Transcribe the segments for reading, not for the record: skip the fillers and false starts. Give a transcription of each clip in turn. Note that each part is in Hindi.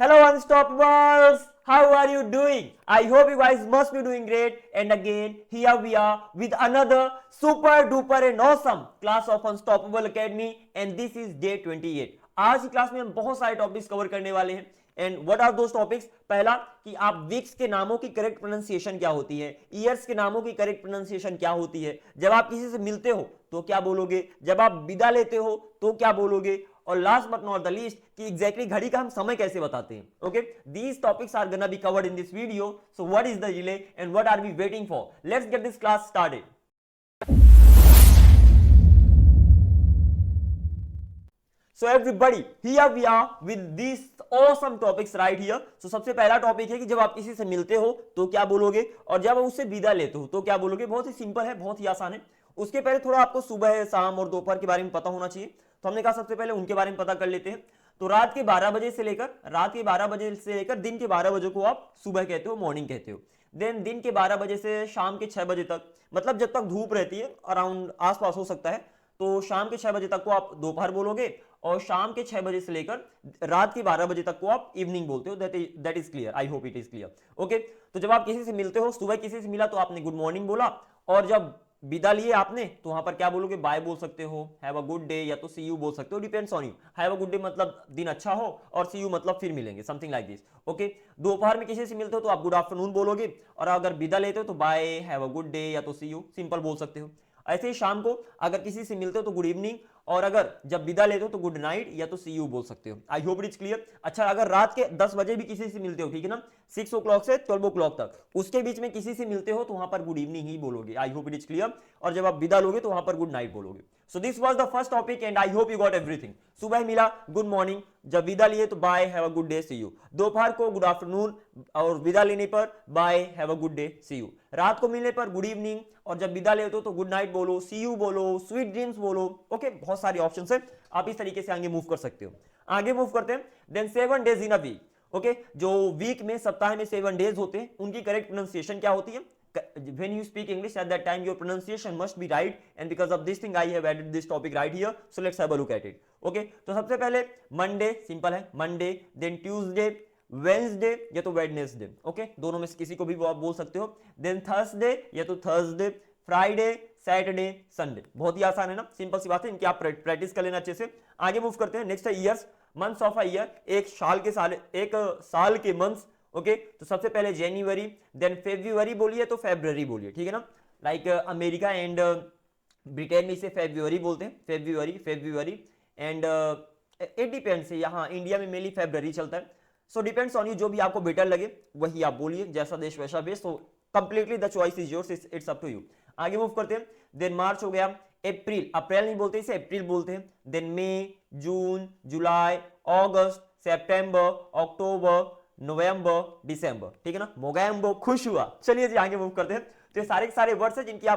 Hello Unstoppables! How are you doing? I hope you guys must be doing great. And again, here we are with another super duper and awesome class of Unstoppable Academy. And this is day 28. आज की क्लास में हम बहुत सारे टॉपिक्स कवर करने वाले हैं. And what are those topics? पहला कि आप वीक्स के नामों की करेक्ट प्रोनाउंसिएशन क्या होती है, ईयर्स के नामों की करेक्ट प्रोनाउंसिएशन क्या होती है, जब आप किसी से मिलते हो तो क्या बोलोगे, जब आप विदा लेते हो तो क्या बोलोगे, और last but not the least कि एग्जैक्टली घड़ी का हम समय कैसे बताते हैं. Okay, these topics are gonna be covered in this video. So what is the delay and what are we waiting for? Let's get this class started. So everybody, here we are with these awesome topics right here. So सबसे पहला टॉपिक है कि जब आप किसी से मिलते हो तो क्या बोलोगे, और जब आप उससे विदा लेते हो तो क्या बोलोगे. बहुत ही सिंपल है, बहुत ही आसान है. उसके पहले थोड़ा आपको सुबह, शाम और दोपहर के बारे में पता होना चाहिए. तो हमने कहा सबसे पहले उनके बारे में पता कर लेते हैं. तो रात के 12 बजे से लेकर दिन के 12 बजे को आप सुबह कहते हो, मॉर्निंग कहते हो. देन दिन के 12 बजे से शाम के 6 बजे तक, मतलब जब तक धूप रहती है, अराउंड आसपास हो सकता है, तो शाम के 6 बजे तक को आप दोपहर बोलोगे, और शाम के 6 बजे से लेकर रात के 12 बजे तक को आप इवनिंग बोलते हो. That is clear. I hope it is clear. Okay, तो जब आप किसी से मिलते हो, सुबह किसी से मिला तो आपने गुड मॉर्निंग बोला, और जब विदा लिए आपने तो वहां पर क्या बोलोगे, बाय बोल सकते हो, हैव अ गुड डे, या तो सी यू बोल सकते हो. Depends on you. Have a good day मतलब दिन अच्छा हो, और सी यू मतलब फिर मिलेंगे, समथिंग लाइक दिस. ओके, दोपहर में किसी से मिलते हो तो आप गुड आफ्टरनून बोलोगे, और अगर विदा लेते हो तो bye, have a good day, या तो सी यू सिंपल बोल सकते हो. ऐसे ही शाम को अगर किसी से मिलते हो तो गुड इवनिंग, और अगर जब विदा लेते हो तो गुड नाइट, या तो सी यू बोल सकते हो. आई होप इट इज क्लियर. अच्छा, अगर रात के 10 बजे भी किसी से मिलते हो, ठीक है ना, 6 o'clock से 12 o'clock तक, उसके बीच में किसी से मिलते हो तो वहां पर गुड इवनिंग ही बोलोगे. आई होप इट इज क्लियर. और जब आप विदा लोगे तो वहां पर गुड नाइट बोलोगे. So this was the first topic and I hope you got everything. सुबह मिला गुड मॉर्निंग, जब विदा लिए तो bye, have a good day, see you. दोपहर को गुड आफ्टरनून, और विदा लेने पर bye, have a good day, see you. रात को मिलने पर गुड इवनिंग, और जब विदा लेते हो तो गुड नाइट बोलो, सी यू बोलो, स्वीट ड्रीम्स बोलो. ओके, बहुत सारे ऑप्शंस है, आप इस तरीके से आगे मूव कर सकते हो. आगे मूव करते हैं. Then 7 days in a week. Okay, जो वीक में, सप्ताह में 7 डेज होते हैं, उनकी करेक्ट प्रोनाउंसिएशन क्या होती है? When you speak English at that time, your pronunciation must be right, and because of this thing I have added this topic right here. So let's have a look at it. Okay, तो सबसे पहले मंडे, सिंपल है मंडे. देन ट्यूसडे, वेंसडे, या तो वेडनेसडे. ओके, दोनों में से किसी को भी आप बोल सकते हो. देन थर्सडे, या तो थर्सडे. Friday, Saturday, Sunday. बहुत ही आसान है ना, सिंपल सी बात है. इनकी आप प्रैक्टिस कर लेना अच्छे से. आगे मूव करते हैं. नेक्स्ट है years, months of a year. एक साल के मंथ्स. ओके, तो सबसे पहले जनवरी, देन फेब्रुअरी बोलिए तो फेब्रुअरी बोलिए, ठीक है ना. लाइक अमेरिका एंड ब्रिटेन में इसे फेब्रुअरी बोलते हैं, फेब्रुअरी. एंड इट डिपेंड्स है, यहाँ इंडिया में मेनली फेब्रुअरी चलता है. सो डिपेंड्स ऑन यू, जो भी आपको बेटर लगे वही आप बोलिए, जैसा देश वैसा बेस. तो completely the choice is yours, it's up to you. आगे मूव करते हैं. देन मार्च हो गया. अप्रैल नहीं बोलते, इसे अप्रैल बोलते हैं. देन मई, जून, जुलाई, अगस्त, सितंबर, अक्टूबर, नवंबर, दिसंबर, ठीक है ना. मोगैम्बो, खुश हुआ. चलिए जी आगे मूव करते हैं. तो ये सारे के सारे वर्ड्स हैं जिनकी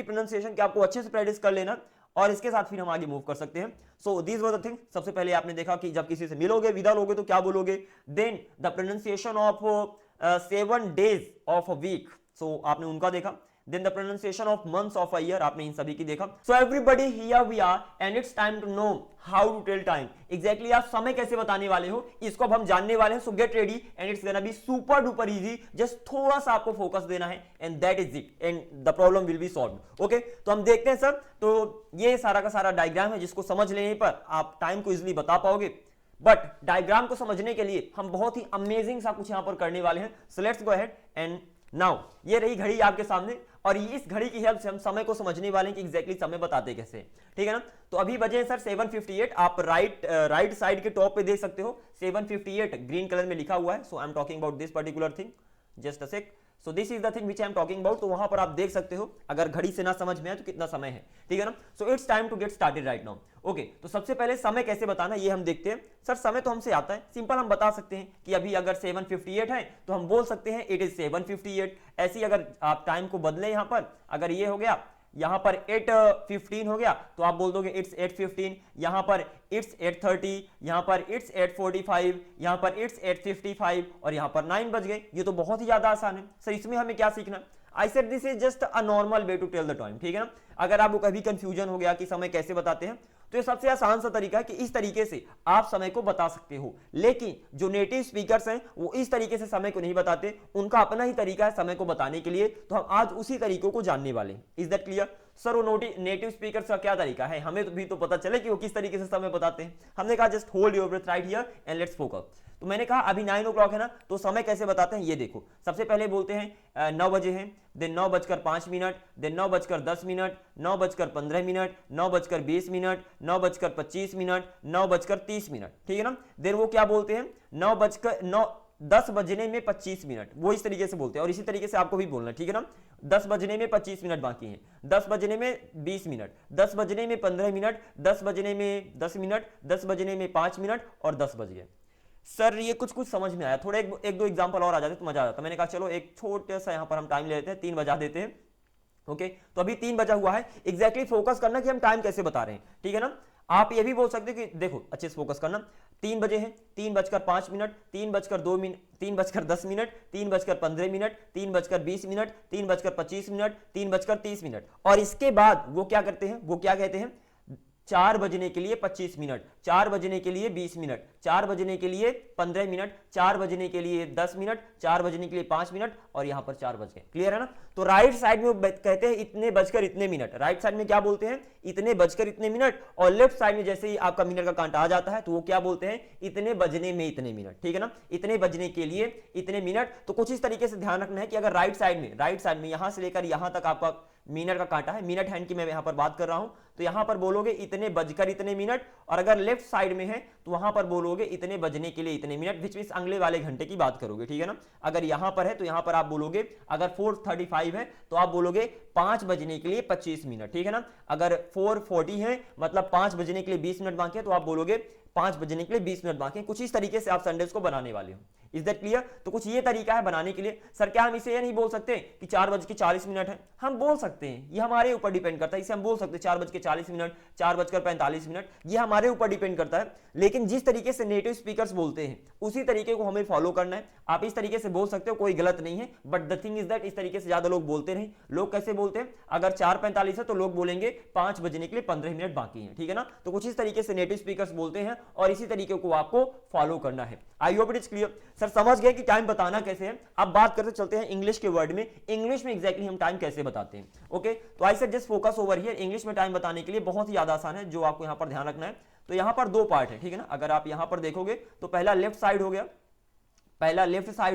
प्रोनाउंसिएशन की आपको अच्छे से प्रैक्टिस कर लेना, और इसके साथ फिर हम आगे मूव कर सकते हैं. सो दिस वाज द थिंग. सबसे पहले आपने देखा कि जब किसी से मिलोगे, विदा लोगे तो क्या बोलोगे. Then the pronunciation of 7 days of a week, so आपने उनका देखा. Then the pronunciation of months of a year, आपने इन सभी की देखा. So everybody, here we are and it's time to know how to tell time. Exactly आप समय कैसे बताने वाले हो, इसको अब हम जानने वाले हैं. So get ready and it's gonna be super duper easy. Just थोड़ा सा आपको फोकस देना है and that is it and the problem will be solved. Okay, तो हम देखते हैं सर. तो ये सारा का सारा डायग्राम है जिसको समझ लेने पर आप टाइम को इजिली बता पाओगे. बट डायग्राम को समझने के लिए हम बहुत ही अमेजिंग सा कुछ यहां पर करने वाले हैं. So let's go ahead and now ये रही घड़ी आपके सामने, और इस घड़ी की हेल्प से हम समय को समझने वाले हैं कि एग्जैक्टली समय बताते कैसे, ठीक है ना. तो अभी बजे सर 7:58. आप राइट साइड के टॉप पे देख सकते हो 7:58 ग्रीन कलर में लिखा हुआ है. So I am talking about this particular thing. Just a sec. So this is the thing which I am talking about. तो वहां पर आप देख सकते हो अगर घड़ी से ना समझ में आए तो कितना समय है, ठीक है ना. So it's time to get started right now. Okay, तो सबसे पहले समय कैसे बताना ये हम देखते हैं. सर समय तो हमसे आता है, सिंपल हम बता सकते हैं कि अभी अगर 7:58 है तो हम बोल सकते हैं इट इज 7:58. ऐसी अगर आप टाइम को बदले, यहां पर अगर ये हो गया, यहां पर 8:15 हो गया तो आप बोल दोगे इट्स 8:15. यहां पर इट्स 8:30, यहां पर इट्स 8:45, यहां पर इट्स 8:55, और यहां पर 9 बज गए. ये तो बहुत ही ज्यादा आसान है. सर इसमें हमें क्या सीखना? I said this is just a normal way to tell the time, ठीक है ना. अगर आपको कभी कंफ्यूजन हो गया कि समय कैसे बताते हैं तो ये सबसे आसान सा तरीका है कि इस तरीके से आप समय को बता सकते हो। लेकिन जो नेटिव स्पीकर्स हैं वो इस तरीके से समय को नहीं बताते, उनका अपना ही तरीका है समय को बताने के लिए, तो हम आज उसी तरीकों को जानने वाले हैं। Is that clear? सर वो नेटिव स्पीकर्स का क्या तरीका है, हमें तो भी तो पता चले कि वो किस तरीके से समय बताते हैं। हमने कहा just hold your breath right here and let's focus. तो मैंने कहा अभी 9 o'clock है ना, तो समय कैसे बताते हैं ये देखो। सबसे पहले बोलते हैं 9 बजे हैं, देन 9:05, देन 9:10, 9:15, 9:20, 9:25, 9:30, ठीक है ना। देन वो क्या बोलते हैं 10 बजने में 25 मिनट, वो इस तरीके से बोलते हैं। और इसी तरीके से आपको भी बोलना, ठीक है ना। 10 बजने में 25 मिनट बाकी हैं, 10 बजने में 20 मिनट, 10 बजने में 15 मिनट, 10 बजने में 10 मिनट, 10 बजने में 5 मिनट और 10 बज गए। सर ये कुछ समझ में आया, थोड़ा एक दो एग्जांपल और आ जाते तो मजा आ जाता। मैंने कहा चलो एक छोटे सा यहां पर हम टाइम ले लेते हैं, 3 बजा देते हैं। ओके, तो अभी 3 बजा हुआ है, एग्जैक्टली फोकस करना कि हम टाइम कैसे बता रहे हैं, ठीक है ना। आप ये भी बोल सकते हो कि देखो अच्छे से फोकस करना, 3 बजे हैं, 3:05, 3:02, 3:10, 3:15, 3:20, 3:25, 3:30, और इसके बाद वो क्या करते हैं, वो क्या कहते हैं 4 बजने के लिए 25 मिनट, 4 बजने के लिए 20 मिनट, 4 बजने के लिए 15 मिनट, 4 बजने के लिए 10 मिनट, 4 बजने के लिए 5 मिनट, और यहां पर 4 बज गए। क्लियर है ना। तो राइट साइड में वो कहते हैं इतने बजकर इतने मिनट, राइट साइड में क्या बोलते हैं इतने बजकर इतने मिनट, और लेफ्ट साइड में जैसे ही आपका मिनट का कांटा आ जाता है तो वो क्या बोलते हैं इतने बजने में इतने मिनट, ठीक है ना। इतने बजने के लिए इतने मिनट। तो कुछ इस तरीके से ध्यान रखना है कि अगर राइट साइड में यहां से लेकर यहां तक आपका मिनट का कांटा है, मिनट हैंड की मैं यहां पर बात कर रहा हूं, तो यहां पर बोलोगे इतने बजकर इतने मिनट, और अगर लेफ्ट साइड में है तो वहां पर बोलोगे इतने बजने के लिए इतने मिनट, विच मींस अगले वाले घंटे की बात करोगे, ठीक है ना। अगर यहां पर है तो यहां पर आप बोलोगे, अगर 4:35 है तो आप बोलोगे 5 बजने के लिए 25 मिनट, ठीक है ना। अगर 4:40 है मतलब 5 बजने के लिए 20 मिनट बाकी है तो आप बोलोगे 5 बजने के लिए 20 मिनट बाकी है। कुछ इस तरीके से आप संडेज को बनाने वाले हो। Is that clear? तो कुछ ये तरीका है बनाने के लिए। सर क्या हम इसे ये नहीं बोल सकते कि 4:40 है? हम बोल सकते हैं, ये हमारे ऊपर डिपेंड करता है। इसे हम बोल सकते हैं 4:40, 4:45, ये हमारे ऊपर डिपेंड करता है। लेकिन जिस तरीके से नेटिव स्पीकर्स बोलते हैं उसी तरीके को हमें फॉलो करना है। आप इस तरीके से बोल सकते हो, कोई गलत नहीं है, but the thing is that इस तरीके से ज्यादा लोग बोलते नहीं। लोग कैसे बोलते हैं, अगर 4:45 है तो लोग बोलेंगे 5 बजने के लिए 15 मिनट बाकी है, ठीक है ना। तो कुछ इस तरीके से नेटिव स्पीकर्स बोलते हैं और इसी तरीके को आपको फॉलो करना है। आई hope it is clear. Sir समझ गए कि टाइम बताना कैसे है। अब बात करते चलते हैं इंग्लिश के वर्ड में, इंग्लिश में एग्जैक्टली हम टाइम कैसे बताते हैं। ओके, तो I said just focus over here. English में टाइम बताने के लिए बहुत ही ज्यादा आसान है, जो आपको यहां पर ध्यान रखना है। तो यहां पर 2 पार्ट है, ठीक है ना। अगर आप यहां पर देखोगे तो पहला लेफ्ट साइड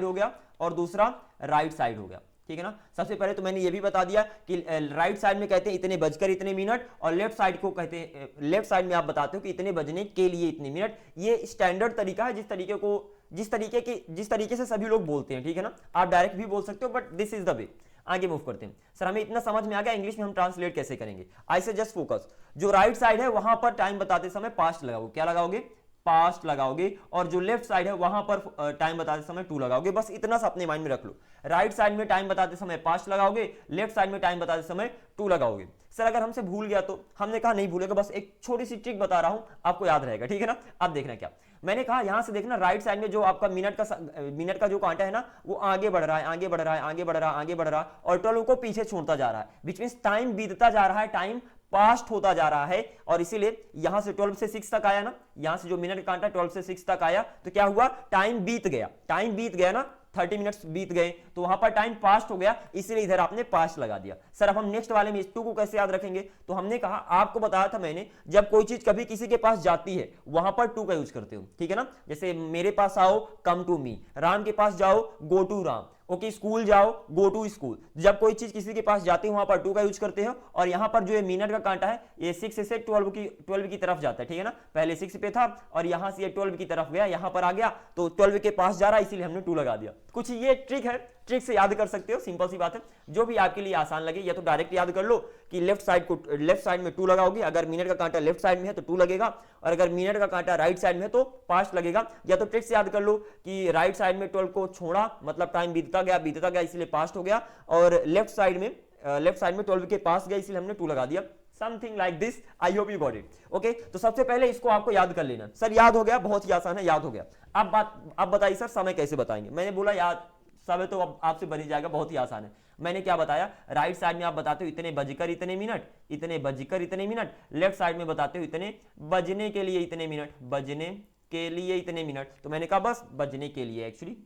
हो गया, और दूसरा राइट साइड हो गया, ठीक है ना। सबसे पहले तो मैंने ये भी बता दिया कि राइट साइड में कहते हैं इतने बजकर इतने मिनट, और लेफ्ट साइड को कहते हैं, लेफ्ट साइड में आप बताते हो कि इतने बजने के लिए इतने मिनट। ये स्टैंडर्ड तरीका है जिस तरीके से सभी लोग बोलते हैं, ठीक है ना। आप डायरेक्ट भी बोल सकते हो, but this is the way. आगे मूव करते हैं। सर हमें इतना समझ में आ गया, इंग्लिश में हम ट्रांसलेट कैसे करेंगे। आई से जस्ट फोकस। जो राइट साइड है वहां पर टाइम बताते समय पास्ट लगाओगे, क्या लगाओगे, पास्ट लगाओगे, और जो लेफ्ट साइड है वहां पर टाइम बताते समय टू लगाओगे। बस इतना सा अपने माइंड में रख लो। राइट साइड में टाइम बताते समय पास्ट लगाओगे, लेफ्ट साइड में टाइम बताते समय टू लगाओगे। सर अगर हमसे भूल गया तो हमने कहा नहीं भूलेगा, बस एक छोटी सी ट्रिक बता रहा हूं, आपको याद रहेगा, ठीक है ना। आप देखना क्या मैंने कहा, यहां से देखना राइट साइड में जो आपका मिनट का जो कांटा है ना, वो आगे बढ़ रहा है और 12 को पीछे छोड़ता जा रहा है, विच मींस टाइम बीतता जा रहा है, टाइम पास्ट होता जा रहा है। और इसीलिए यहां से 12 से 6 तक आया ना, यहां से जो मिनट कांटा 12 से 6 तक आया, तो क्या हुआ, टाइम बीत गया ना, 30 मिनट्स बीत गए, तो वहां पर टाइम पास्ट हो गया, इसीलिए इधर आपने पास्ट लगा दिया। सर अब हम नेक्स्ट वाले में इस टू को कैसे याद रखेंगे, तो हमने कहा, आपको बताया था मैंने, जब कोई चीज कभी किसी के पास जाती है वहां पर टू का यूज करते हो, ठीक है ना। जैसे मेरे पास आओ, कम टू मी, राम के पास जाओ, go to Ram, okay, school जाओ, गो टू स्कूल। जब कोई चीज किसी के पास जाती है वहां पर टू का यूज करते हो। और यहां पर जो ये मिनट का कांटा है, ये 6 से 12 की तरफ जाता है, ठीक है ना। पहले 6 पे था और यहां से ये 12 की तरफ गया, यहां पर आ गया तो 12 के पास जा रहा है, इसीलिए हमने टू लगा दिया। कुछ ये ट्रिक है, ट्रिक से याद कर सकते हो, सिंपल सी बात है, जो भी आपके लिए आसान लगे। या तो डायरेक्ट याद कर लो कि लेफ्ट साइड में टू लगाओगे, अगर मिनट का कांटा लेफ्ट साइड में है तो टू लगेगा, और अगर मिनट का कांटा राइट साइड में है तो पास्ट लगेगा। या तो ट्रिक से याद कर लो कि राइट साइड में 12 को छोड़ा, मतलब टाइम बीतता गया इसलिए पास्ट हो गया, और लेफ्ट साइड में 12 के पास गया, इसलिए हमने टू लगा दिया। Something like this, I hope you got it. Okay, तो सबसे पहले इसको आपको याद कर लेना। सर याद हो गया, बहुत ही आसान है, याद हो गया। अब बताइए सर समय कैसे बताएंगे। मैंने बोला याद समय तो अब आपसे बन ही जाएगा, बहुत ही आसान है। मैंने क्या बताया, राइट साइड में आप बताते हो इतने बजकर इतने मिनट, इतने बजकर इतने मिनट, लेफ्ट साइड में बताते हो इतने बजने के लिए इतने मिनट, बजने के लिए इतने मिनट। तो मैंने कहा बस बजने के लिए, एक्चुअली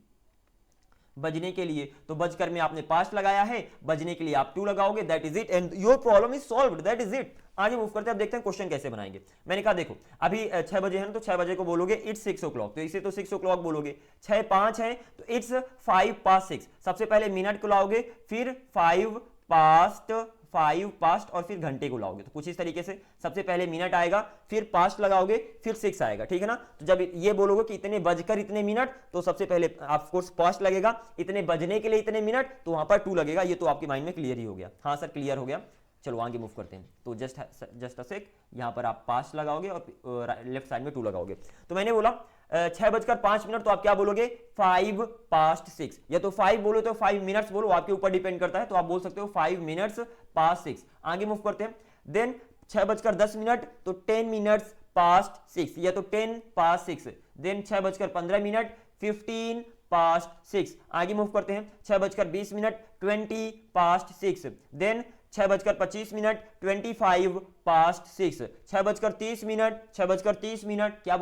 बजने के लिए, तो बजकर में आपने पास्ट लगाया है, बजने के लिए आप टू लगाओगे, that is it and your problem is solved, that is it. आगे मूव करते हैं, अब देखते हैं क्वेश्चन कैसे बनाएंगे। मैंने कहा देखो अभी 6 बजे है ना, तो 6 बजे को बोलोगे इट्स 6 o'clock, तो इसे तो 6 o'clock बोलोगे। 6:05 है तो इट्स 5 past 6, सबसे पहले मिनट को लाओगे, फिर 5 पास्ट और फिर घंटे को लाओगे। तो कुछ इस तरीके से सबसे पहले मिनट आएगा, फिर पास्ट लगाओगे, फिर 6 आएगा, ठीक है ना। तो जब ये बोलोगे कि इतने बजकर इतने मिनट, तो सबसे पहले ऑफ कोर्स पास्ट लगेगा, इतने बजने के लिए इतने मिनट, तो वहां पर 2 लगेगा। ये तो आपके माइंड में क्लियर ही हो गया। हाँ सर क्लियर हो गया, चलो आगे मूव करते हैं। तो जस्ट अ सेक, यहां पर आप पास्ट लगाओगे और लेफ्ट साइड में 2 लगाओगे। तो मैंने बोला 6:05, तो आप क्या बोलोगे 5 past 6, या तो 5 बोलो तो 5 मिनट्स बोलो, आपके ऊपर डिपेंड करता है, तो आप बोल सकते हो 5 minutes past 6। आगे मूव करते हैं। देन 6:10, तो 10 minutes past 6, या तो 10 past 6। Then 6:15, 15 past 6। आगे मूव करते हैं। 6:20, 20 past 6। Then 6:25, 25 past 6। 6:30, क्या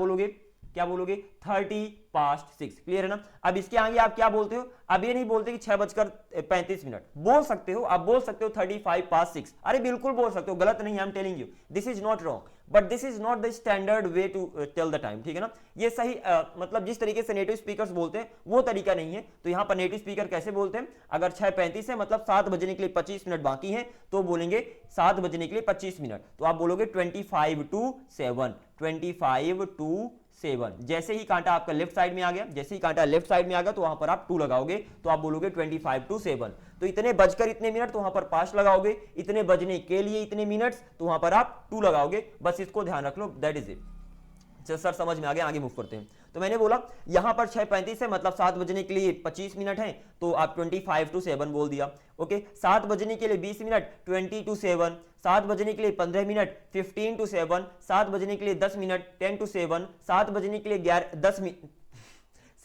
बोलोगे 30 past 6। क्लियर है ना। अब इसके आगे आप क्या बोलते हो, अब ये नहीं बोलते कि 6:35, बोल सकते हो, आप बोल सकते हो 35 past 6। अरे बिल्कुल बोल सकते हो, गलत नहीं, I am telling you this is not wrong, but this is not the standard way to tell the time, ठीक है ना। ये सही मतलब जिस तरीके से नेटिव स्पीकर्स बोलते हैं वो तरीका नहीं है। तो यहां पर नेटिव स्पीकर कैसे बोलते हैं, अगर 6:35 है मतलब 7 बजने के लिए 25 मिनट बाकी हैं, तो बोलेंगे 7 बजने के लिए 25 मिनट, तो आप बोलोगे 25 to 7, 25 to 7। जैसे ही कांटा आपका लेफ्ट साइड में आ गया, जैसे ही कांटा लेफ्ट साइड में आ गया, तो वहां पर आप 2 लगाओगे, तो आप बोलोगे 25 to 7। तो इतने बजकर इतने मिनट, तो वहां पर पास्ट लगाओगे, इतने बजने के लिए इतने मिनट्स, तो वहां पर आप 2 लगाओगे। बस इसको ध्यान रख लो, दैट इज इट। सर समझ में आ गया, आगे मूव करते हैं। तो मैंने बोला यहां पर 6:35 है मतलब 7 बजने के लिए 25 मिनट है, तो आप 25 to 7 बोल दिया। ओके, 7 बजने के लिए 20 मिनट 20 to 7, 7 बजने के लिए 15 मिनट 15 to 7, 7 बजने के लिए 10 मिनट 10 to 7, 7 बजने के लिए 10 मिनट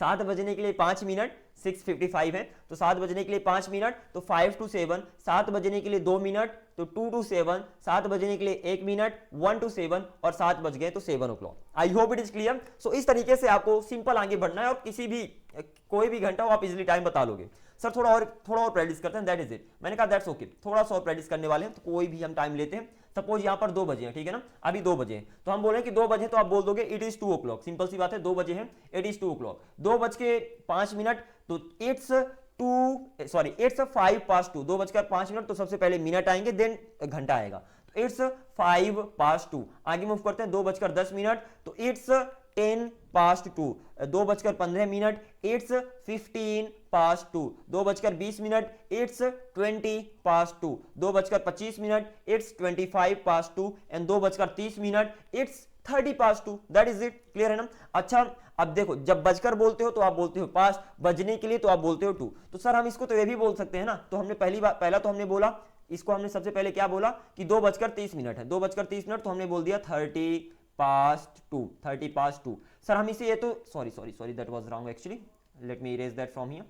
7 बजने के लिए 5 मिनट 6:55 है, तो 7 बजने के लिए 5 मिनट तो 5 to 7, 7 बजने के लिए 2 मिनट तो 2 to 7, 7 बजने के लिए 1 मिनट 1 to 7, और 7 बज गए तो 7 o'clock। I hope it is clear. So इस तरीके से आपको सिंपल आगे बढ़ना है, और किसी भी कोई भी घंटा हो आप इजिली टाइम बता लोगे। सर थोड़ा और प्रैक्टिस करते हैं, दैट इज इट। मैंने कहा दैट्स ओके, थोड़ा सा और प्रैक्टिस करने वाले हैं, तो कोई भी हम टाइम लेते हैं। सपोज यहाँ पर 2 बजे हैं, ठीक है ना, अभी 2 बजे हैं, तो हम बोले कि 2 बजे, तो आप बोल दोगे इट इज 2 o'clock। सिंपल सी बात है, 2 बजे हैं, इट इज 2 o'clock। 2:05, तो इट्स 5 past 2, 2:05, तो सबसे पहले मिनट आएंगे, देन घंटा आएगा, तो इट्स 5 past 2। आगे मूव करते हैं। 2:10, तो it's 10 past 2, 2:15, it's 15 past 2, 2:20, it's 20 past 2, 2:25, it's 25 past 2, and 2:30, it's 30 past 2। That is it. Clear है ना। अच्छा अब देखो, जब बजकर बोलते हो तो आप बोलते हो पास्ट, बजने के लिए तो आप बोलते हो 2। तो सर हम इसको तो ये भी बोल सकते हैं ना। तो हमने पहला तो हमने बोला, इसको हमने सबसे पहले क्या बोला कि 2:30 है, 2:30, तो हमने बोल दिया 30 past 2, 30 past 2। सर हम इसे ये तो sorry that was wrong actually, late me erase that from here,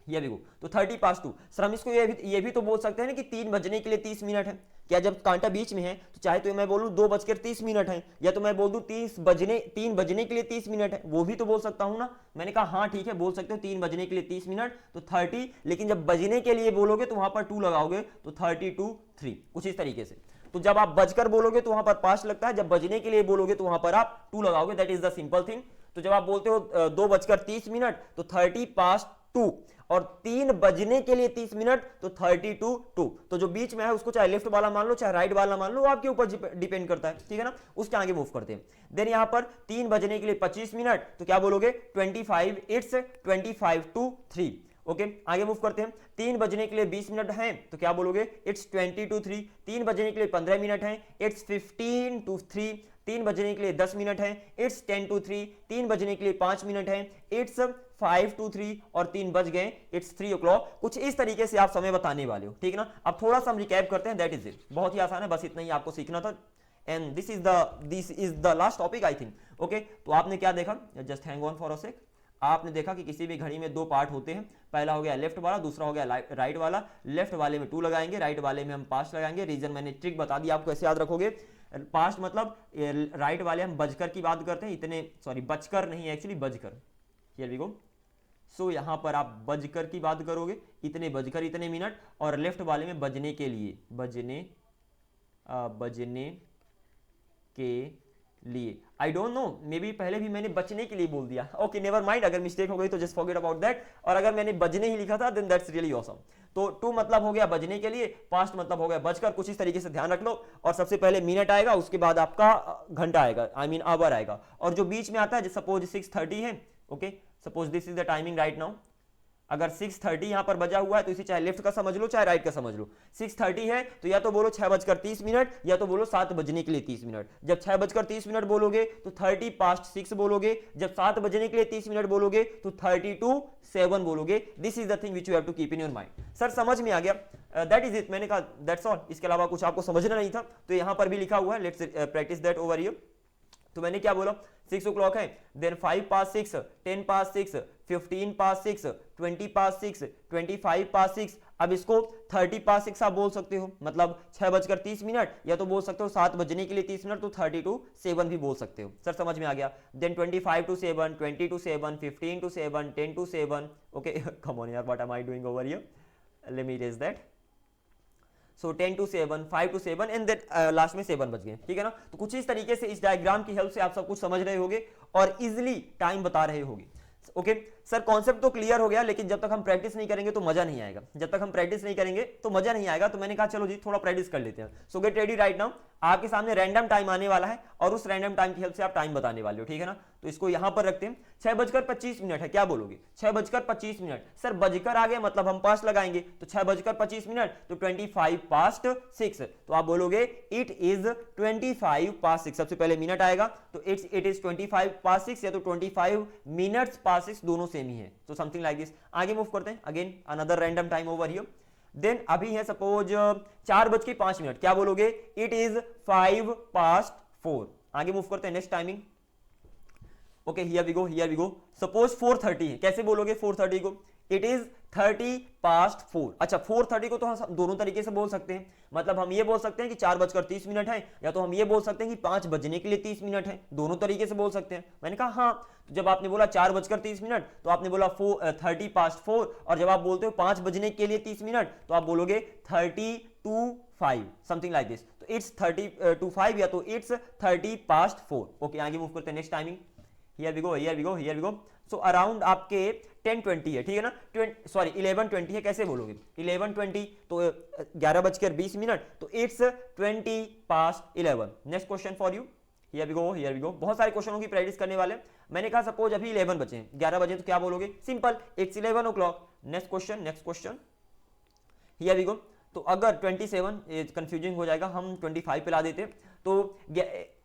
ये भी तो 30 past 2। सर हम इसको ये भी तो बोल सकते हैं ना कि 3 बजने के लिए 30 मिनट है। क्या जब कांटा बीच में है तो चाहे तो मैं बोलूं 2:30 है, या तो मैं बोल दूं 3 बजने के लिए 30 मिनट है, वो भी तो बोल सकता हूं ना। मैंने कहा हाँ ठीक है, बोल सकते हो 3 बजने के लिए 30 मिनट तो 30, लेकिन जब बजने के लिए बोलोगे तो वहां पर 2 लगाओगे, तो 30 to 3, कुछ इस तरीके से। तो जब आप बजकर बोलोगे तो वहां पर पास्ट लगता है, जब बजने के लिए बोलोगे तो वहां पर आप 2 लगाओगे, that is the simple thing. तो जब आप बोलते हो 2:30 तो 30 past 2, और 3 बजने के लिए 30 मिनट तो 30 to 2। तो जो बीच में है उसको चाहे लेफ्ट वाला मान लो चाहे राइट वाला मान लो, आपके ऊपर डिपेंड करता है, ठीक है ना। उसके आगे मूव करते हैं। देन यहां पर 3 बजने के लिए 25 मिनट, तो क्या बोलोगे 25, इट्स 25 to 3। ओके, आगे मूव करते हैं। 3 बजने के लिए 20 मिनट हैं, तो क्या बोलोगे इट्स 20 to 3। 3 बजने के लिए 15 मिनट हैं, इट्स 15 to 3। 3 बजने के लिए 10 मिनट हैं, इट्स 10 to 3। 3 बजने के लिए 5 मिनट हैं, इट्स 5 to 3, और 3 बज गए, इट्स 3 o'clock। कुछ इस तरीके से आप समय बताने वाले हो, ठीक है ना। अब थोड़ा सा हम रिकैप करते हैं, दैट इज इट। बहुत ही आसान है, बस इतना ही आपको सीखना था, and this is the last topic I think. Okay, तो आपने क्या देखा, just hang on for a sec. आपने देखा कि किसी भी घड़ी में दो पार्ट होते हैं, पहला हो गया लेफ्ट वाला, दूसरा हो गया राइट वाला। लेफ्ट वाले में 2 लगाएंगे, राइट वाले में हम पास्ट लगाएंगे। रीजन मैंने ट्रिक बता दी आपको, कैसे याद रखोगे। पास्ट मतलब राइट वाले हम बजकर की बात करते हैं, इतने सॉरी बजकर नहीं, एक्चुअली बजकर। Here we go. सो यहां पर आप बजकर की बात करोगे, इतने बजकर इतने मिनट, और लेफ्ट वाले में बजने के लिए, बजने के लिए। I don't know, may be पहले भी मैंने बचने के लिए बोल दिया। ओके नेवर माइंड, अगर मिस्टेक हो गई तो जस्ट फॉरगेट अबाउट दैट। और अगर मैंने बजने ही लिखा था देन दैट्स रियली ऑसम। तो 2 मतलब हो गया बजने के लिए, पास्ट मतलब हो गया बजकर। कुछ इस तरीके से ध्यान रख लो। और सबसे पहले मिनट आएगा, उसके बाद आपका घंटा आएगा, आई मीन आवर आएगा। और जो बीच में आता है, सपोज 6:30 है, okay, suppose this is the timing right now. अगर 6:30 यहां पर बजा हुआ है तो इसे चाहे लेफ्ट का समझ लो चाहे राइट का समझ लो। 6:30 है तो या तो बोलो 6:30 या तो बोलो 7 बजने के लिए 30 मिनट। जब 6:30 बोलोगे तो 30 पास्ट 6 बोलोगे। जब 7 बजने के लिए 30 मिनट बोलोगे तो 32 7 बोलोगे। This is the thing which you have to keep in your mind. Sir समझ में आ गया, दैट इज इट। मैंने कहा दैट्स ऑल, इसके अलावा कुछ आपको समझना नहीं था। तो यहां पर भी लिखा हुआ है, let's practice that over here. तो मैंने क्या बोला, 6 o'clock है, then 5 past 6, 10 past 6, 15 past 6, 20 past 6, 25 past 6। अब इसको 30 past 6 आप बोल सकते हो, मतलब 6:30, या तो बोल सकते हो 7 बजने के लिए 30 मिनट, तो 32 7 भी बोल सकते हो। सर समझ में आ गया। Then 25 to 7, 20 to 7, 15 to 7, 10 to 7। Okay come on यार, what am I doing over here, let me erase that. So 10 to 7, 5 to 7 and then last में 7 बज गए, ठीक है ना। तो कुछ इस तरीके से इस डायग्राम की हेल्प से आप सब कुछ समझ रहे होगे और इजिली टाइम बता रहे होगे। ओके सर कॉन्सेप्ट तो क्लियर हो गया, लेकिन जब तक हम प्रैक्टिस नहीं करेंगे तो मजा नहीं आएगा। जब तक हम प्रैक्टिस नहीं करेंगे तो मजा नहीं आएगा। तो मैंने कहा चलो जी थोड़ा प्रैक्टिस कर लेते हैं। सो गेट रेडी राइट नाउ। आपके सामने रैंडम टाइम आने वाला है और उस रैंडम टाइम की हेल्प से आप टाइम बताने वाले हो, ठीक है ना। तो इसको यहां पर रखते हैं। 6:25 है, क्या बोलोगे? 6:25। सर बजकर आ गया मतलब हम पास्ट लगाएंगे, तो 6:25 तो 25 past 6। तो आप बोलोगे इट इज 25 past 6। सबसे पहले मिनट आएगा, तो इट इज 25 past 6 या तो 25 minutes past 6, दोनों सेम ही है। तो समथिंग लाइक दिस। आगे मूव करते हैं। Again another random time over here. Then अभी है सपोज 4:05, क्या बोलोगे? It is 5 past 4। आगे मूव करते हैं next timing. Okay here we go. Suppose 4:30 है, कैसे बोलोगे 4:30 को? It is 30 past 4। अच्छा 4:30 को तो हम दोनों तरीके से बोल सकते हैं। मतलब हम ये बोल सकते हैं कि 4:30 है, या तो हम ये बोल सकते हैं कि 5 बजने के लिए 30 मिनट है। दोनों तरीके से बोल सकते हैं। मैंने कहा हाँ। तो जब आपने बोला 4:30 तो आपने बोला 30 past 4, और जब आप बोलते हो 5 बजने के लिए 30 मिनट तो आप बोलोगे 30 to 5, समथिंग लाइक दिस। तो इट्स 30 to 5 या तो इट्स 30 past 4। ओके आगे मूव करते हैं next timing. Here we go. So around आपके 10:20 है, ठीक है ना। 11:20 है, कैसे बोलोगे? 11:20 तो 11:20, तो it's 20 past 11। Next question for you. Here we go. बहुत सारे क्वेश्चनों की प्रैक्टिस करने वाले। मैंने कहा सपोज अभी 11 बजे, 11 बजे, तो क्या बोलोगे? Simple, it's 11 o'clock। Next question. Here we go. तो अगर 27 कंफ्यूजिंग हो जाएगा, हम 25 पे ला देते। तो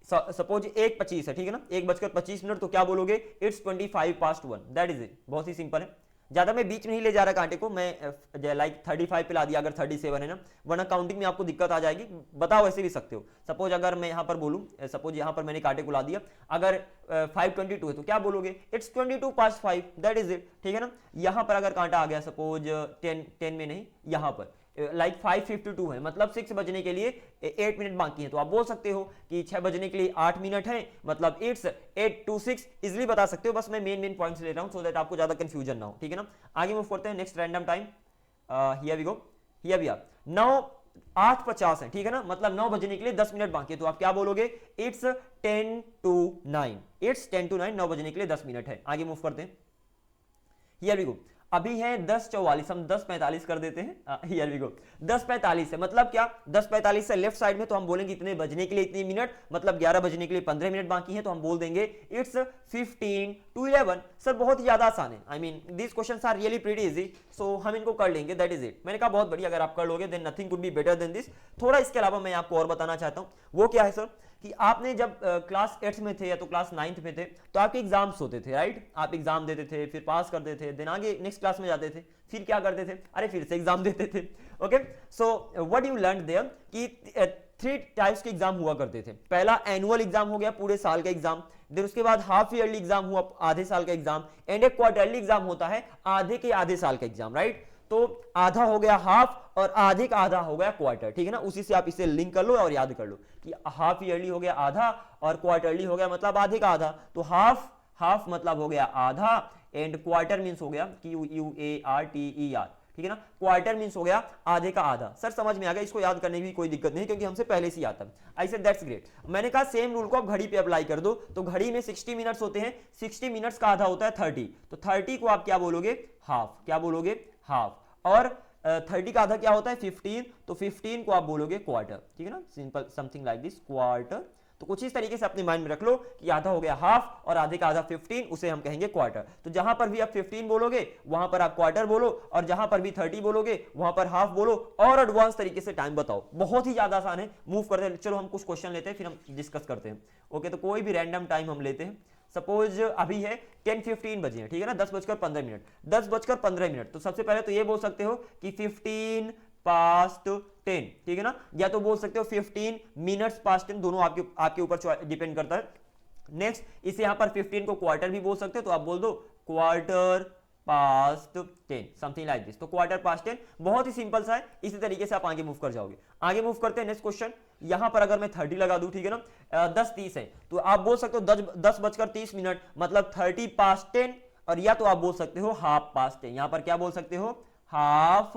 सपोज 1:25 है, ठीक है ना, 1:25, तो क्या बोलोगे? It's 25 past 1। That is it. बहुत ही सिंपल है। ज्यादा मैं बीच में नहीं ले जा रहा कांटे को, मैं लाइक 35 पे ला दिया अगर 37 है ना, वरना काउंटिंग में आपको दिक्कत आ जाएगी। बताओ ऐसे भी सकते हो। सपोज अगर मैं यहां पर बोलूं, सपोज यहां पर मैंने कांटे को ला दिया, अगर 5:22 है तो क्या बोलोगे? It's 22 past 5। That is it, ठीक है ना। यहां पर अगर कांटा आ गया सपोज 10 में नहीं, यहां पर लाइक 5:52 है, मतलब 6 बजने के लिए 8 मिनट बाकी है, तो आप बोल सकते हो कि 6 बजने के लिए 8 मिनट है, मतलब इट्स 8 to 6। इजिली बता सकते हो, बस मैं मेन पॉइंट्स ले रहा हूं सो दैट आपको ज्यादा कंफ्यूजन ना हो, ठीक है ना। आगे मूव करते हैं next random time. Here we go. Now 8:50 है, ठीक है ना, मतलब 9 बजने के लिए 10 मिनट बाकी है, तो आप क्या बोलोगे? It's 10 to 9। इट्स 10 to 9, 9 बजने के लिए 10 मिनट है। आगे मूव करते हैं। Here we go. अभी है 10:44, हम 10:45 कर देते हैं। हियर वी गो। 10:45 है, मतलब क्या? 10:45 से लेफ्ट साइड में तो हम बोलेंगे इतने बजने के लिए इतने मिनट, मतलब 11 बजने के लिए 15 मिनट बाकी है, तो हम बोल देंगे इट्स 15 to 11। सर बहुत ही ज्यादा आसान है। I mean this questions are really pretty easy, so हम इनको कर लेंगे। That is it. मैंने कहा बहुत बढ़िया, अगर आप कर लोगे then nothing could be better than this. थोड़ा इसके अलावा मैं आपको और बताना चाहता हूं, वो क्या है सर, कि आपने जब क्लास 8 में थे या तो क्लास 9 में थे तो आपके एग्जाम्स होते थे, राइट। आप एग्जाम देते थे, फिर पास करते थे, देन आगे नेक्स्ट क्लास में जाते थे, फिर क्या करते थे? अरे फिर से एग्जाम देते थे। Okay so what you learn there कि 3 टाइप्स के एग्जाम हुआ करते थे। पहला एनुअल एग्जाम हो गया, पूरे साल का एग्जाम, देन उसके बाद हाफ ईयरली एग्जाम हुआ, आधे साल का एग्जाम, एंड एक क्वार्टरली एग्जाम होता है, आधे के आधे साल का एग्जाम, राइट। तो आधा हो गया हाफ और आधे का आधा हो गया क्वार्टर, ठीक है ना। उसी से आप इसे लिंक कर लो और याद कर लो कि हाफ ईयरली हो गया आधा और क्वार्टरली हो गया मतलब आधे का आधा। तो हाफ मतलब हो गया आधा एंड क्वार्टर मींस हो गया QUARTER, ठीक है ना। क्वार्टर मींस हो गया आधे का आधा। सर समझ में आ गया, इसको याद करने की भी कोई दिक्कत नहीं क्योंकि हमसे पहले से आता है। I said that's great. मैंने कहा सेम रूल को आप घड़ी पे अप्लाई कर दो, तो घड़ी में 60 मिनट्स होते हैं, 60 मिनट्स का आधा होता है 30, तो 30 को आप क्या बोलोगे, हाफ। क्या बोलोगे, हाफ। और 30 का आधा क्या होता है 15, तो 15 को आप बोलोगे क्वार्टर, ठीक है ना। Simple something like this, quarter. तो कुछ इस तरीके से अपने माइंड में रख लो कि आधा हो गया हाफ और आधे का आधा 15, उसे हम कहेंगे क्वार्टर। तो जहां पर भी आप 15 बोलोगे वहां पर आप क्वार्टर बोलो, और जहां पर भी 30 बोलोगे वहां पर हाफ बोलो। और एडवांस तरीके से टाइम बताओ, बहुत ही ज्यादा आसान है। मूव करते हैं, चलो हम कुछ क्वेश्चन लेते हैं फिर हम डिस्कस करते हैं। ओके, तो कोई भी रैंडम टाइम हम लेते हैं। सपोज अभी है 10:15 बजे हैं, ठीक है ना, 10:15, 10:15। तो सबसे पहले तो ये बोल सकते हो कि 15 पास्ट 10, ठीक है ना, या तो बोल सकते हो 15 मिनट्स पास्ट 10, दोनों आपके ऊपर डिपेंड करता है। नेक्स्ट, इसे यहां पर 15 को क्वार्टर भी बोल सकते हो, तो आप बोल दो quarter past 10, something like this. तो क्वार्टर पास्ट 10 बहुत ही सिंपल सा है, इसी तरीके से आप आगे मूव कर जाओगे। आगे मूव करते हैं, नेक्स्ट क्वेश्चन। यहां पर अगर मैं 30 लगा दूं, ठीक है ना, 10:30 है, तो आप बोल सकते हो 10:30 मतलब 30 पास्ट 10, और या तो आप बोल सकते हो हाफ पास्ट 10। यहां पर क्या बोल सकते हो, हाफ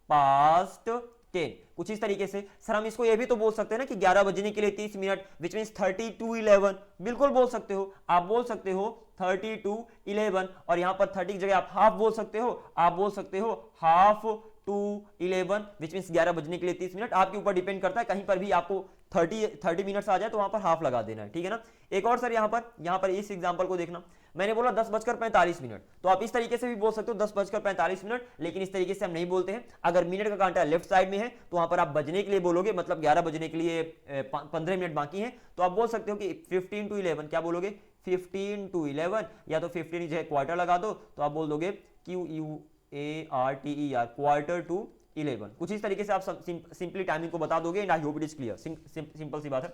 पास्ट 10। कुछ इस तरीके से। सर हम इसको ये भी तो बोल सकते हैं ना कि 11 बजने के लिए 30 मिनट, विच मींस 30 to 11। बिल्कुल बोल सकते हो, आप बोल सकते हो 30 to 11, और यहां पर 30 की जगह आप हाफ बोल सकते हो, आप बोल सकते हो हाफ टू 11, विच मींस 11 बजने के लिए 30 मिनट। आपके ऊपर डिपेंड करता है, कहीं पर भी आपको 30 मिनट्स आ जाए तो वहां पर हाफ लगा देना है, ठीक है ना। एक और सर यहां पर इस एग्जांपल को देखना, मैंने बोला 10:45, तो आप इस तरीके से भी बोल सकते हो 10:45, लेकिन इस तरीके से हम नहीं बोलते हैं। अगर मिनट का कांटा लेफ्ट साइड में है तो वहां पर आप बजने के लिए बोलोगे, मतलब 11 बजने के लिए 15 मिनट बाकी हैं, तो आप बोल सकते हो कि 15 to 11। क्या बोलोगे, 15 to 11, या तो 15 जो है क्वार्टर लगा दो, तो आप बोल दोगे QUARTER, क्वार्टर टू 11। कुछ इस तरीके से आप सिंपली टाइमिंग को बता दोगे, and I hope it is clear. Simple सी बात है।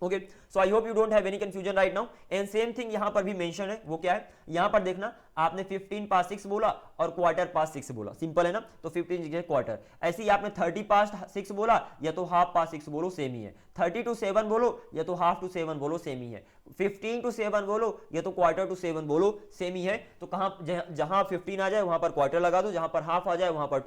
Okay, so I hope you don't have any confusion right now. And same thing यहां पर भी मेंशन है, वो क्या है, यहां पर देखना, आपने 15 पास्ट 6 बोला और क्वार्टर पास्ट 6 बोला, सिंपल है ना। तो 15 जगह क्वार्टर। ऐसे ही आपने 30 पास्ट 6 बोला या तो हाफ पास्ट 6 बोलो, सेम ही है। 30 to 7 बोलो या तो हाफ टू 7 बोलो, सेम ही है। 15 to 7 बोलो या तो क्वार्टर टू 7 बोलो, सेम ही है। तो कहां, जहां 15 आ जाए वहां पर क्वार्टर लगा दो, जहां पर हाफ आ जाए वहां पर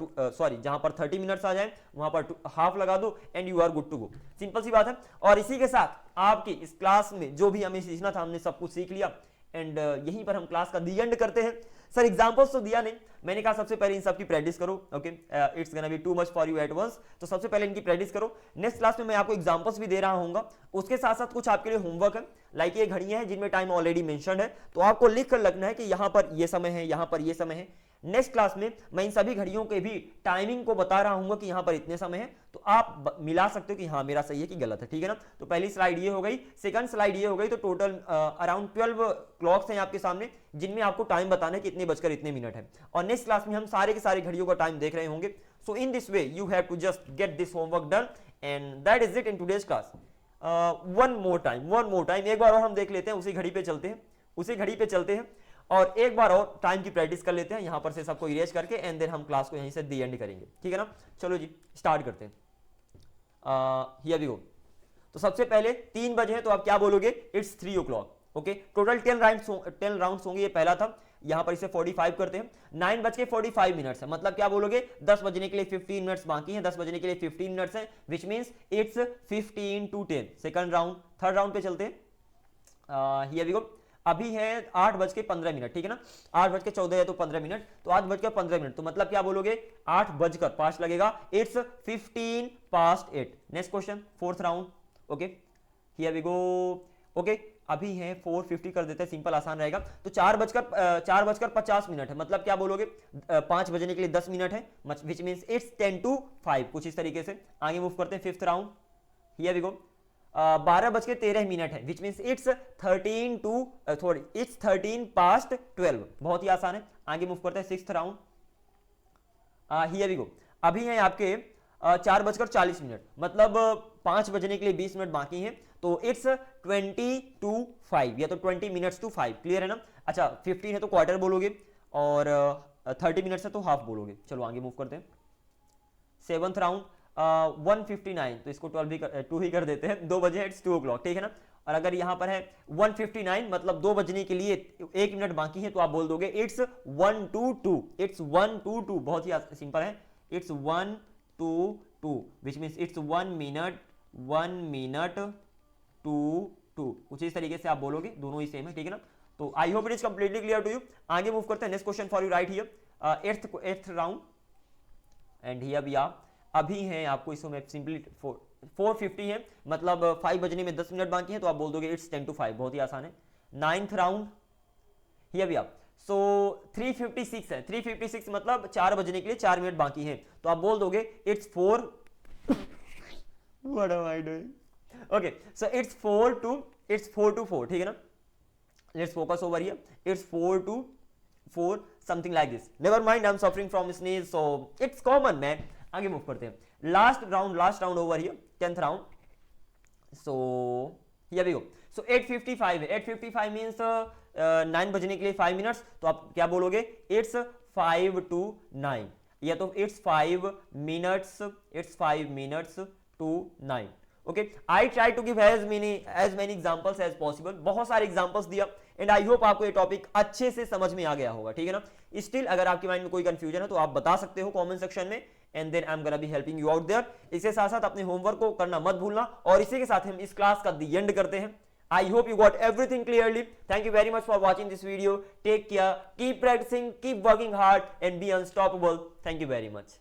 जहां पर 30 मिनट्स आ जाए वहां पर हाफ लगा दो, and you are good to go. Simple सी बात है। और इसी के साथ आपकी इस क्लास में जो भी हमें सीखना था हमने सब कुछ सीख लिया, एंड यहीं पर हम क्लास का दी एंड करते हैं। सर एग्जांपल्स तो दिया नहीं, मैंने कहा सबसे पहले इन सब की प्रैक्टिस करो। Okay, it's gonna be too much for you at once, तो सबसे पहले इनकी प्रैक्टिस करो। नेक्स्ट क्लास में मैं आपको एग्जांपल्स भी दे रहा हूंगा, उसके साथ साथ कुछ आपके लिए होमवर्क है। लाइक ये घड़ियां हैं जिनमें टाइम ऑलरेडी मेंशन्ड है, तो आपको लिख कर लगना है कि यहां पर ये समय है, यहां पर ये समय है। नेक्स्ट क्लास में मैं इन सभी घड़ियों के भी टाइमिंग को बता रहा हूं कि यहां पर इतने समय है, तो आप मिला सकते हो कि हाँ मेरा सही है कि गलत है, ठीक है ना। तो पहली स्लाइड ये हो गई, सेकंड स्लाइड ये हो गई। तो टोटल अराउंड 12 क्लॉक्स हैं आपके सामने, जिनमें आपको टाइम बताना है कि इतने बजकर इतने मिनट है। और नेक्स्ट क्लास में हम सारे के सारे घड़ियों का टाइम देख रहे होंगे। So in this way you have to just get this homework done, and that is it in today's class. One more time एक बार और हम देख लेते हैं, उसी घड़ी पे चलते हैं और एक बार और टाइम की प्रैक्टिस कर लेते हैं यहां पर से सबको इरेज करके, एंड देन हम क्लास को यहीं से दी एंड करेंगे, ठीक है ना। चलो जी स्टार्ट करते हैं। Here we go. तो सबसे पहले 3 बजे हैं, तो आप क्या बोलोगे, it's 3 o'clock। Okay, total 10 rounds होंगे, ये पहला था। यहां पर इसे 45 करते हैं। 9:45 है, मतलब क्या बोलोगे, 10 बजने के लिए 15 मिनट्स बाकी हैं, 10 बजने के लिए 15 मिनट्स हैं, which means it's 15 to 10। Second round, third round पे चलते हैं। Here we go. अभी है 8:15, ठीक है ना, 8:14 है तो 15 मिनट, तो 8:15, तो मतलब क्या बोलोगे, 8:05 लगेगा, it's 15 past 8। Next question, fourth round. Okay, here we go. Okay, अभी है 4:50 कर देते हैं, सिंपल आसान रहेगा। तो 4:50 है, मतलब क्या बोलोगे, 5 बजने के लिए 10 मिनट है, विच मींस इट्स 10 to 5। कुछ इस तरीके से आगे मूव करते हैं, fifth round. Here we go. 12:13 है, विच मींस इट्स 13 past 12। बहुत ही आसान है। आगे मूव करते हैं, sixth round. Here we go. अभी है आपके 4:40, मतलब 5 बजने के लिए 20 मिनट बाकी हैं, तो इट्स 20 to 5 या तो 20 मिनट्स टू 5, क्लियर है ना। अच्छा 15 है तो क्वार्टर बोलोगे और 30 मिनट्स है तो हाफ बोलोगे। चलो आगे मूव करते हैं। 7th राउंड 159, तो इसको 2 ही कर देते हैं, 2 बजे इट्स 2 o'clock, ठीक है ना। और अगर यहां पर है 159 मतलब 2 बजने के लिए 1 मिनट बाकी है, तो आप बोल दोगे इट्स 1 to 2, इट्स 1 to 2, बहुत ही सिंपल है, it's 1 to 2 which means it's 1 minute to 2, कुछ इस तरीके से आप बोलोगे, दोनों ही सेम है, ठीक है ना। तो I hope it is completely clear to you. आगे मूव करते हैं, next question for you right here, 8th round and here we are. अभी है आपको इसको मैं सिंपली 450 है मतलब 5 बजने में 10 मिनट बाकी है, तो आप बोल दोगे इट्स 10 to 5, बहुत ही आसान है। 9th round here we are, so 356 है, 356 मतलब 4 बजने के लिए 4 मिनट बाकी है, तो आप बोल दोगे it's 4 what am I doing, okay so it's 4 to 4, ठीक है ना। Let's focus over here, it's 4 to 4 something like this, never mind I am suffering from sneeze, so it's common man. आगे मूव करते हैं, last round over here, 10th round, so here we go. So 8:55 है, 8:55 मींस 9 बजने के लिए 5 मिनट्स, तो आप क्या बोलोगे इट्स 5 to 9 या तो it's 5 minutes to 9, okay. I try to give as many examples as possible, बहुत सारे एग्जांपल्स दिया एंड आई होप आपको ये टॉपिक अच्छे से समझ में आ गया होगा, ठीक है ना। स्टिल अगर आपके माइंड में कोई कंफ्यूजन है तो आप बता सकते हो कमेंट सेक्शन में and then I am gonna be helping you out there. इसके साथ साथ अपने होमवर्क को करना मत भूलना, और इसी के साथ हम इस क्लास का द एंड करते हैं। I hope you got everything clearly. Thank you very much for watching this video. Take care, keep practicing, keep working hard and be unstoppable. Thank you very much.